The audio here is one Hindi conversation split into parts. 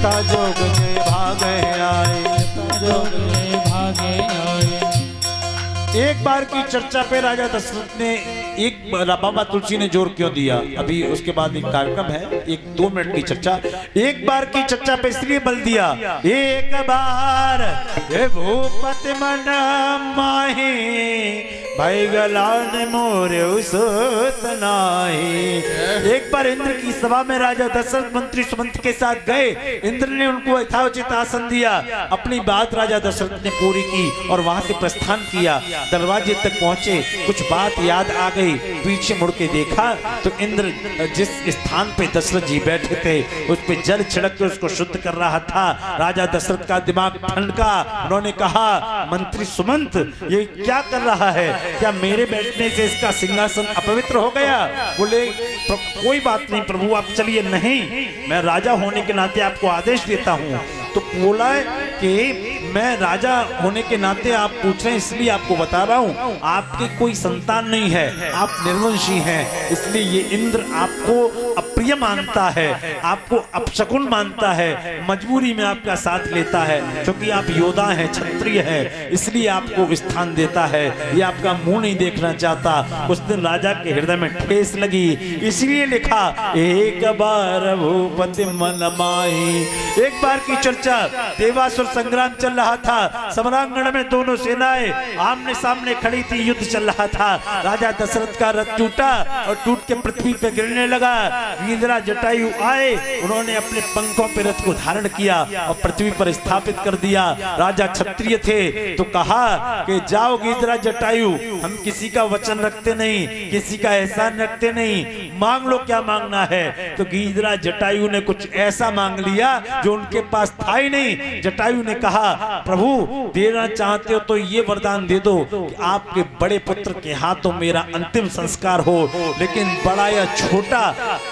यथा जोग जे भागे आए, जोग जे भागे आए। एक बार की चर्चा पे राजा दशरथ ने एक बाबा तुलसी ने जोर क्यों दिया, अभी उसके बाद एक कार्यक्रम है, एक 2 मिनट की चर्चा। एक बार की चर्चा पे इसलिए बल दिया, एक बार ये भूपति मन माही भाई गलान मोरे उसतनाही। एक बार इंद्र की सभा में राजा दशरथ मंत्री सुमंत के साथ गए, इंद्र ने उनको यथाउचित आसन दिया, अपनी बात राजा दशरथ ने पूरी की और वहां से प्रस्थान किया। दरवाजे तक पहुंचे, कुछ बात याद आ गई, पीछे मुड़ के देखा तो इंद्र जिस स्थान पे दशरथ जी बैठे थे उस पे जल छिड़क के उसको शुद्ध कर रहा था। राजा दशरथ का दिमाग ठंडका, उन्होंने कहा मंत्री सुमंत ये क्या कर रहा है, क्या मेरे बैठने से इसका सिंहासन अपवित्र हो गया? बोले कोई बात नहीं प्रभु आप चलिए। नहीं, मैं राजा होने के नाते आपको आदेश देता हूँ। तो बोला कि मैं राजा होने के नाते आप पूछ रहे हैं इसलिए आपको बता रहा हूँ, आपकी कोई संतान नहीं है, आप निर्वंशी हैं, इसलिए ये इंद्र आपको अप्रिय मानता है, आपको अपशकुन मानता है, मजबूरी में आपका साथ लेता है, क्योंकि आप योद्धा हैं, क्षत्रिय हैं, इसलिए आपको स्थान देता है, ये आपका मुंह नहीं देखना चाहता। उस दिन राजा के हृदय में ठेस लगी, इसलिए लिखा एक बार भूपति मन माही। एक बार की चर्चा, देवासुर संग्राम चल रहा था, सम्रांगण में दोनों सेनाएं आमने सामने खड़ी थी, युद्ध चल रहा था। राजा दशरथ का रथ टूटा और टूट के पृथ्वी पे गिरने लगा। वीररा जटायु आए, उन्होंने अपने पंखों पे रथ को धारण किया और पृथ्वी पर स्थापित कर दिया। राजा क्षत्रिय थे तो कहा कि जाओ गीधरा जटायु, हम किसी का वचन रखते नहीं, किसी का एहसान रखते नहीं, मांग लो क्या मांगना है। तो गीधरा जटायु ने कुछ ऐसा मांग लिया जो उनके पास था ही नहीं। जटायु ने कहा प्रभु देना चाहते हो तो ये वरदान दे दो कि आपके बड़े पुत्र के हाथों मेरा अंतिम संस्कार हो, लेकिन बड़ा या छोटा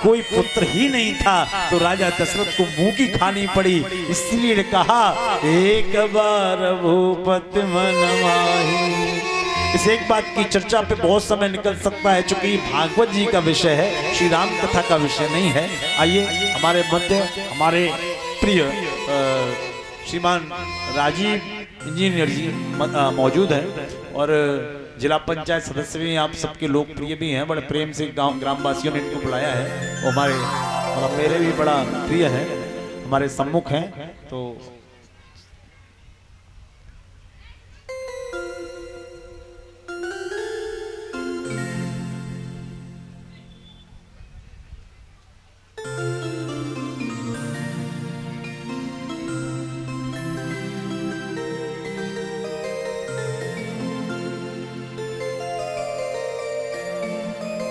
कोई पुत्र ही नहीं था। तो राजा दशरथ को मुंह की खानी पड़ी, इसलिए कहा एक बार भूपति मन माही। इस एक बात की चर्चा पे बहुत समय निकल सकता है, चूंकि भागवत जी का विषय है, श्री राम कथा का विषय नहीं है। आइए हमारे मध्य हमारे प्रिय श्रीमान राजीव इंजीनियर जी मौजूद हैं और जिला पंचायत सदस्य भी, आप सबके लोकप्रिय भी हैं, बड़े प्रेम से गांव ग्रामवासियों ने इनको बुलाया है। वो हमारे मेरे भी बड़ा प्रिय है, हमारे सम्मुख हैं। तो